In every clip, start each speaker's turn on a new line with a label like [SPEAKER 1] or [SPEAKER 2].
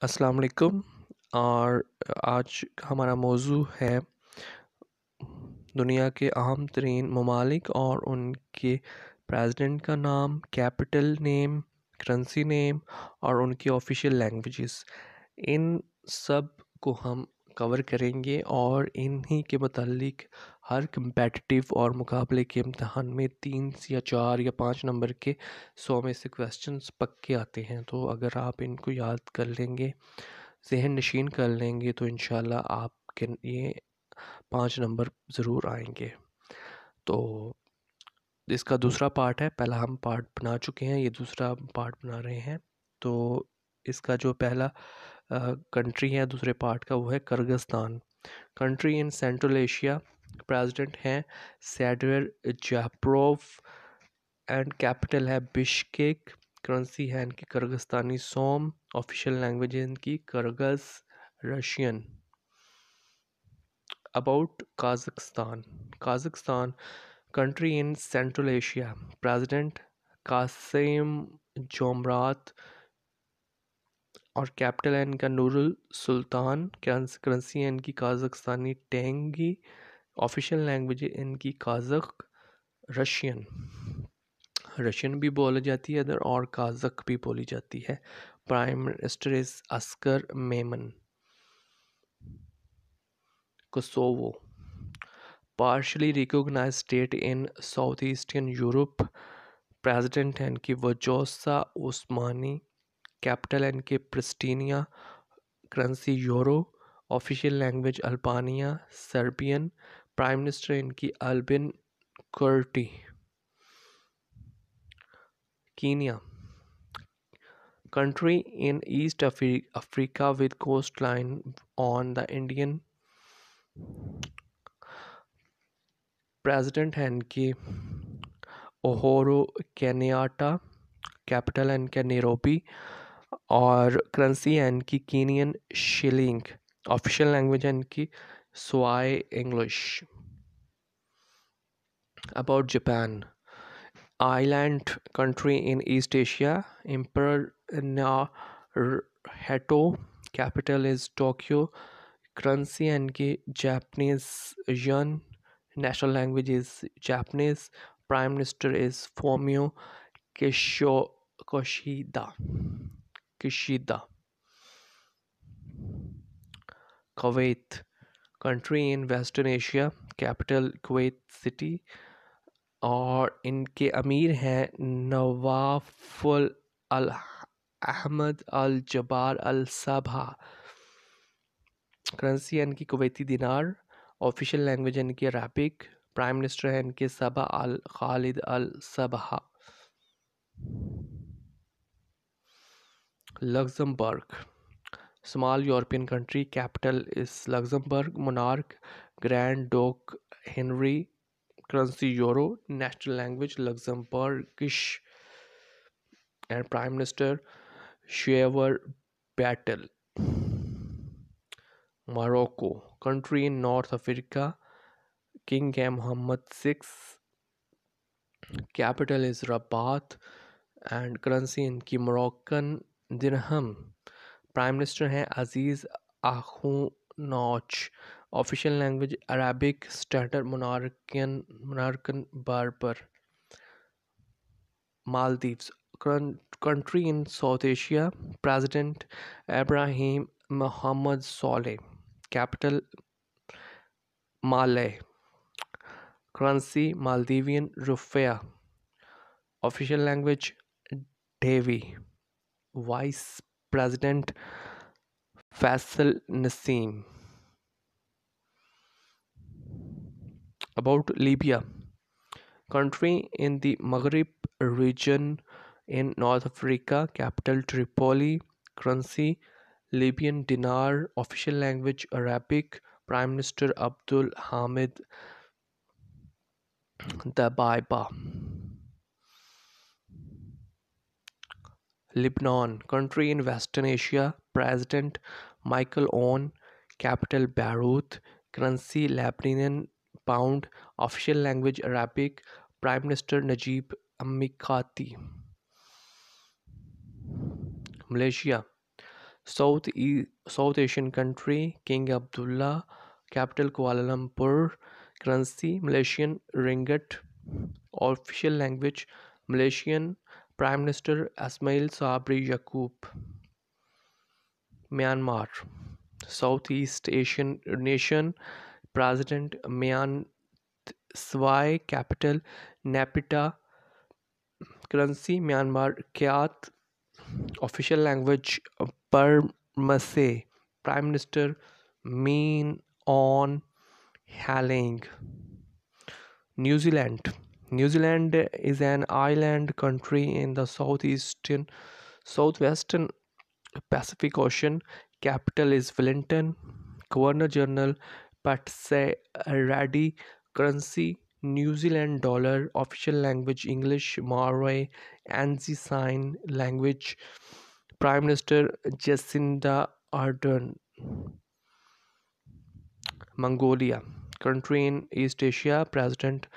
[SPEAKER 1] अस्सलाम वालेकुम। और आज हमारा मौजू है दुनिया के अहम तरीन ममालिक और उनके प्रेसिडेंट का नाम, कैपिटल नेम, करेंसी नेम और उनकी ऑफिशियल लैंग्वेजेस। इन सब को हम कवर करेंगे और इन्हीं के मुतालिक हर कम्पेटिटिव और मुकाबले के इम्तहान में 3 या 4 या 5 नंबर के 100 में से क्वेश्चंस पक्के आते हैं। तो अगर आप इनको याद कर लेंगे, ज़हन नशीन कर लेंगे, तो इंशाल्लाह आपके ये 5 नंबर ज़रूर आएंगे। तो इसका दूसरा पार्ट है, पहला हम पार्ट बना चुके हैं, ये दूसरा पार्ट बना रहे हैं। तो इसका जो पहला कंट्री है दूसरे पार्ट का, वो है Kyrgyzstan. Country in Central Asia. President हैं सैडर जापरोव एंड कैपिटल है बिश्केक। करेंसी है इनकी किर्गिस्तानी सोम। ऑफिशियल लैंग्वेज है इनकी Kyrgyz Russian. About Kazakhstan. Kazakhstan country in Central Asia. President Kassym Jomart और कैपिटल है इनका नूरुल सुल्तान। करेंसी है इनकी काज़ाकिस्तानी टेंगी। ऑफिशियल लैंग्वेज है इनकी काज़क रशियन। रशियन भी बोली जाती है इधर और काज़क भी बोली जाती है। Prime minister is Oscar Memon. Kosovo partially recognized state in southeastern Europe. President है इनकी वजोसा उस्मानी। कैपिटल है इनके Pristina. Currency euro. Official language Albania Serbian. Prime minister इनकी Albin Kurti. Kenya country in East Africa with coastline on the Indian. President है इनकी ओहोरो केनियाटा। Capital है इनका Nairobi और करेंसी है इनकी कीनियन शिलिंग। ऑफिशियल लैंग्वेज है इनकी Swahili English. About Japan. Island country in East Asia. Emperor Naruhito. Capital is Tokyo. Currency है इनकी Japanese yen. National language is Japanese. Prime minister is Fumio Kishida. Kuwait country in Western Asia. Capital Kuwait City और इनके अमीर हैं नवाफुल अल अहमद अल जबार अल सबा। Currency है इनकी Kuwaiti दिनार। ऑफिशियल लैंग्वेज है इनकी अरबिक। प्राइम मिनिस्टर है इनके Sabah Al Khalid Al Sabah. Luxembourg small European country. Capital is Luxembourg. Monarch grand duke Henri. Currency euro. National language Luxembourgish and prime minister Xavier Bettel. Morocco country in North Africa. King है Mohammed 6। Capital is Rabat and currency इनकी Moroccan dirham. Prime minister हैं Aziz Akhannouch. Official language Arabic standard Moroccan Berber. Maldives country in South Asia. President Ibrahim Mohamed Solih. Capital Male. Currency Maldivian रुपया। Official language Dhivehi. Vice president Faisal Naseem. About Libya, country in the Maghreb region in North Africa. Capital Tripoli. Currency Libyan dinar. Official language Arabic. Prime Minister Abdul Hamid Dabaiba. Lebanon, country in Western Asia. President Michael Owen. Capital Beirut. Currency Lebanese pound. Official language Arabic. Prime Minister Najib Mikati. Malaysia, South Asian country, King Abdullah, capital Kuala Lumpur, currency Malaysian ringgit, official language Malaysian, Prime Minister Ismail Sabri Yaakob, Myanmar, Southeast Asian nation, President Myan Svai, capital Naypyidaw, currency Myanmar Kyat, official language Burmese, Prime Minister Min On Haling. New Zealand. New Zealand is an island country in the southwestern Pacific Ocean. Capital is Wellington. Governor General Patsy Radi. Currency New Zealand dollar. Official language English. Maori. Anzi Sign Language. Prime Minister Jacinda Ardern. Mongolia. Country in East Asia. President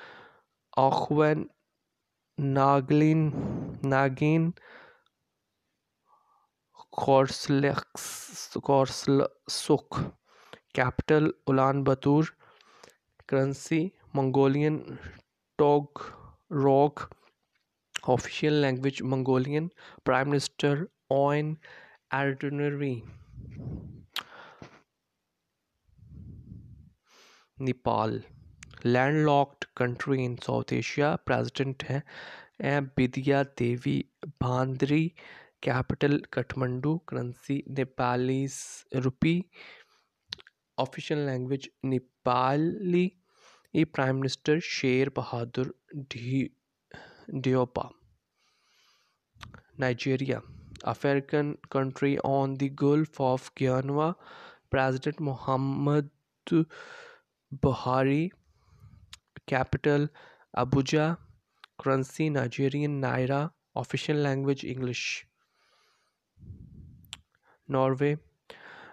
[SPEAKER 1] Akhwan Nagin Korslsuk. Capital Ulaanbaatar. Currency Mongolian Togrog. Official language Mongolian. Prime Minister Oin Arduneri. Nepal. Landlocked country in South Asia, president हैं Bidya Devi Bhandari, capital Kathmandu, currency Nepalese rupee, official language Nepali, prime minister Sher Bahadur Deuba. Nigeria, African country on the gulf of Guinea, president Muhammadu Buhari, capital Abuja, currency Nigerian naira, official language English. Norway,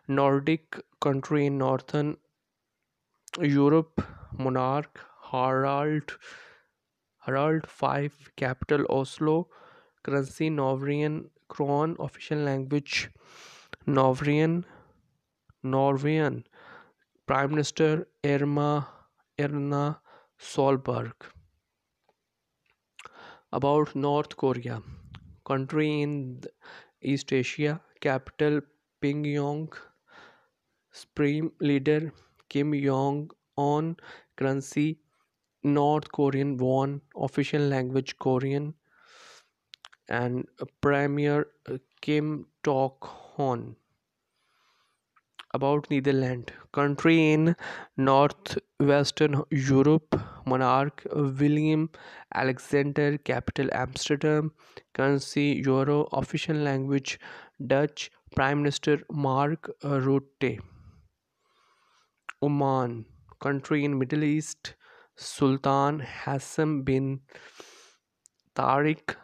[SPEAKER 1] Nordic country in northern Europe, monarch Harald V, capital Oslo, currency Norwegian krone, official language Norwegian, prime minister Erna Solberg. About North Korea, country in East Asia, capital Pyongyang, supreme leader Kim Jong Un, currency North Korean won, official language Korean, and premier Kim Tok Hon. About Netherlands, country in northwestern Europe, monarch William Alexander, capital Amsterdam, currency euro, official language Dutch, prime minister Mark Rutte. Oman, country in Middle East, Sultan Hassan bin Tariq,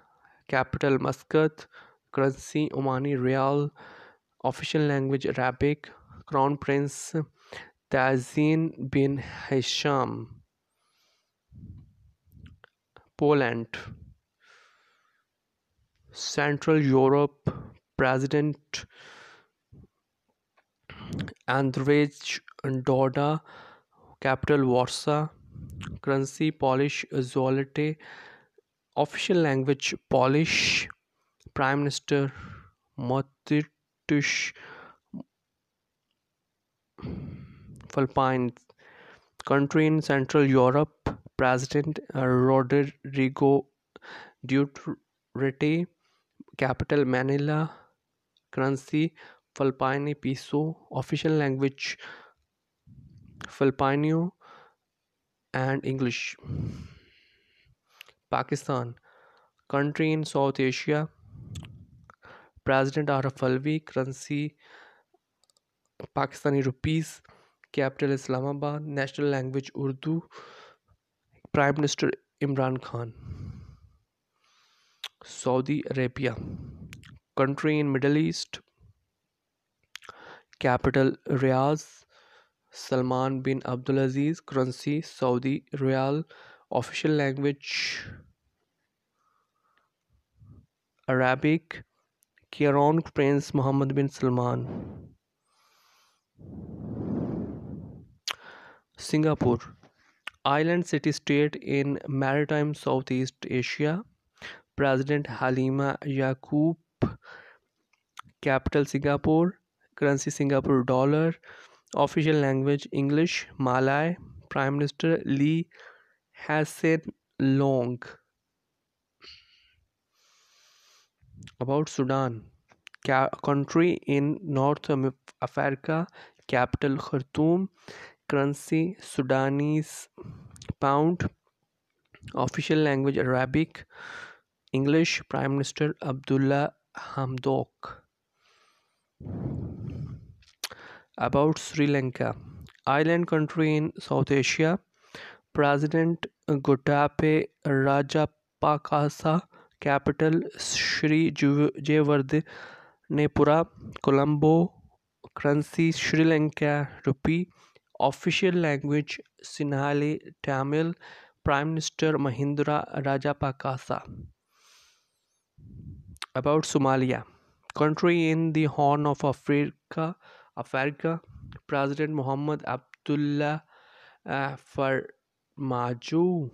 [SPEAKER 1] capital Muscat, currency Omani Rial, official language Arabic, Crown Prince Tazin bin Hisham. Poland, Central Europe, President Andrzej Duda, capital Warsaw, currency Polish zloty, official language Polish, prime minister Mateusz Philippines, country in Central Europe, President Rodrigo Duterte, capital Manila, currency Philippine peso, official language Filipino and English. Pakistan, country in South Asia, President Arif Alvi, currency Pakistani rupees, capital Islamabad, national language Urdu, prime minister Imran Khan. Saudi Arabia, country in Middle East, capital Riyadh, Salman bin Abdulaziz, currency Saudi Riyal, official language Arabic, Crown Prince Mohammed bin Salman. Singapore, island city-state in maritime Southeast Asia. President Halima Yaqub. Capital Singapore. Currency Singapore dollar. Official language English. Malay. Prime Minister Lee Hsien Loong. About Sudan, country in North Africa. Capital Khartoum. Currency Sudanese pound. Official language Arabic. English. Prime Minister Abdullah Hamdok. About Sri Lanka, island country in South Asia. President Gotabaya Rajapaksa. Capital Sri Jayawardenepura. Colombo. Currency Sri Lanka rupee. Official language Sinhala Tamil. Prime Minister Mahindra Rajapaksa. About Somalia, country in the Horn of Africa. President Muhammad Abdullah Farmajo.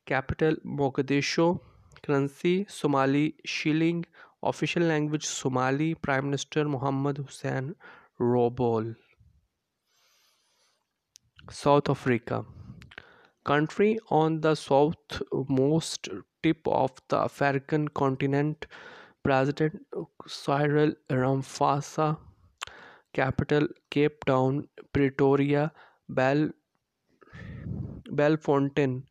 [SPEAKER 1] Capital Mogadishu. Currency Somali shilling. Official language Somali. Prime Minister Muhammad Hussein Robol. South Africa, country on the southmost tip of the African continent. President Cyril Ramaphosa. Capital Cape Town. Pretoria. Belfontaine.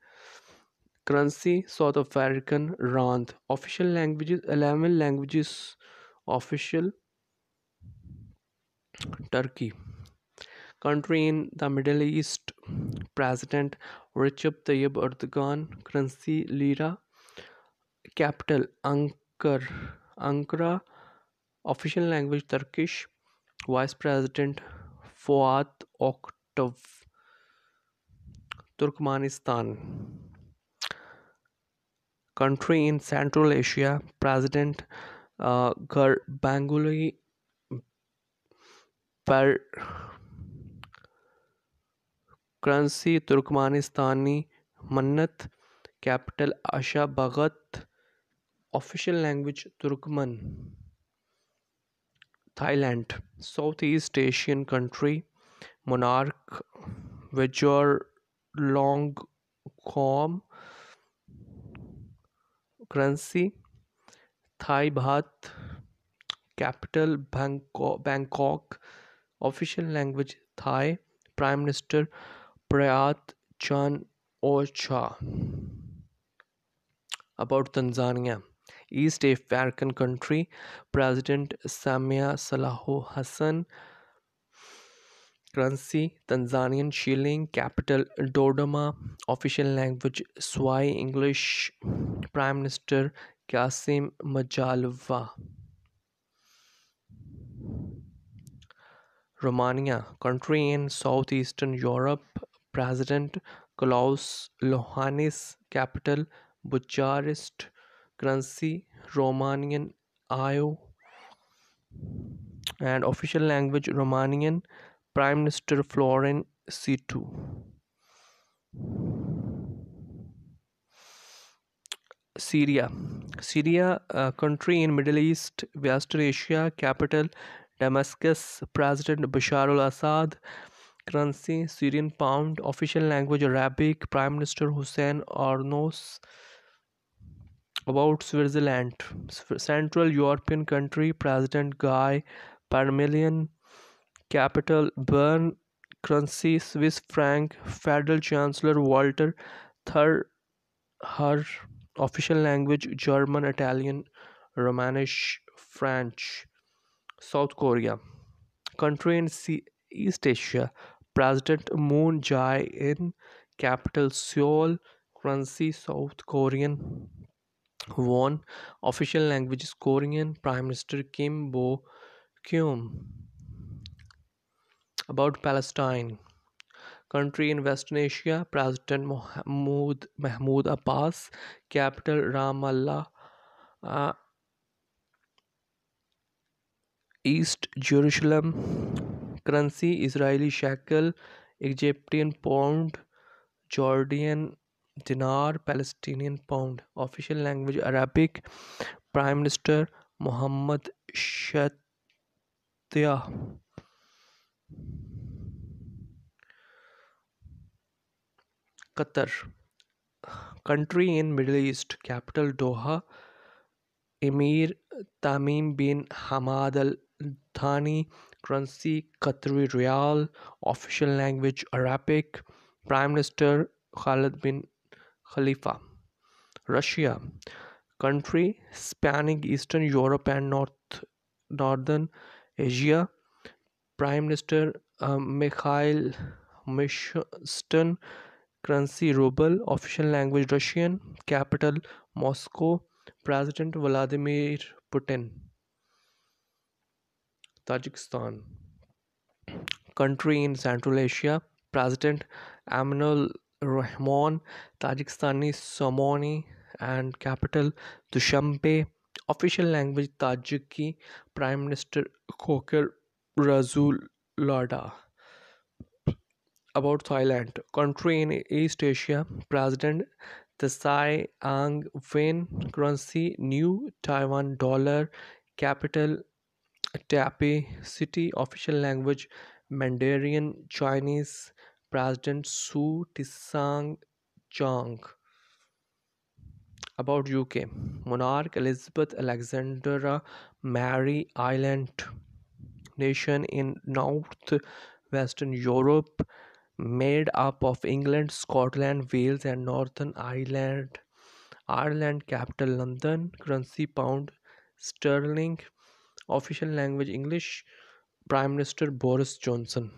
[SPEAKER 1] Currency South African Rand. Official languages 11 languages. Official Turkey. Country in the Middle East. President Recep Tayyip Erdogan. Currency Lira. Capital Ankara. Official language Turkish. Vice President Fuat Oktay. Turkmenistan, country in Central Asia. President Gurbanguly per. Currency Turkmenistani Mannat. Capital Ashgabat. Official language Turkmen. Thailand, Southeast Asian country. Monarch Vajiralongkorn. Currency Thai baht. Capital Bangkok. Official language Thai. Prime Minister Prayut Chan Ocha. About Tanzania, East African country. President Samia Suluhu Hassan. Currency Tanzanian shilling. Capital Dodoma. Official language Swahili English. Prime Minister Kassim Majaliwa. Romania, country in southeastern Europe. President Klaus Iohannis. Capital Bucharest. Currency Romanian IO. And official language Romanian. Prime Minister Florin C2. Syria, country in Middle East, Western Asia. Capital Damascus. President Bashar al-Assad. Currency Syrian pound. Official language Arabic. Prime Minister Hussein Arnos. About Switzerland, Central European country. President Guy Parmenion. Capital Bern. Currency Swiss franc. Federal Chancellor Walter Her. Official language German, Italian, Romanish, French. South Korea, country in East Asia. President Moon Jae-in. Capital Seoul. Currency South Korean won. Official language is Korean. Prime Minister Kim Bo-kyum. About Palestine, country in Western Asia. President Mahmoud Abbas. Capital Ramallah. East Jerusalem. Currency Israeli shekel, Egyptian pound, Jordan dinar, Palestinian pound. Official language Arabic. Prime Minister Mohammed Shatia. Qatar. Country in Middle East. Capital Doha. Emir Tamim bin Hamad Al Thani. Currency Qatari Riyal. Official language Arabic. Prime Minister Khalid bin Khalifa. Russia. Country spanning Eastern Europe and Northern Asia. Prime Minister Mikhail Mishustin. Currency ruble. Official language Russian. Capital Moscow. President Vladimir Putin. Tajikistan. Country in Central Asia. President Aminul Rahman. Tajikistani Somoni and capital Dushanbe. Official language Tajiki. Prime Minister Khoker Razul Lada. About Thailand, country in East Asia, President Tsai Ing-wen, currency New Taiwan dollar, capital Taipei City, official language Mandarin Chinese, President Su Tsang Chang. About UK, monarch Elizabeth Alexandra Mary Island, nation in northwestern Europe, made up of England, Scotland, Wales, and Northern Ireland. Ireland capital London, currency pound sterling, official language English, Prime Minister Boris Johnson.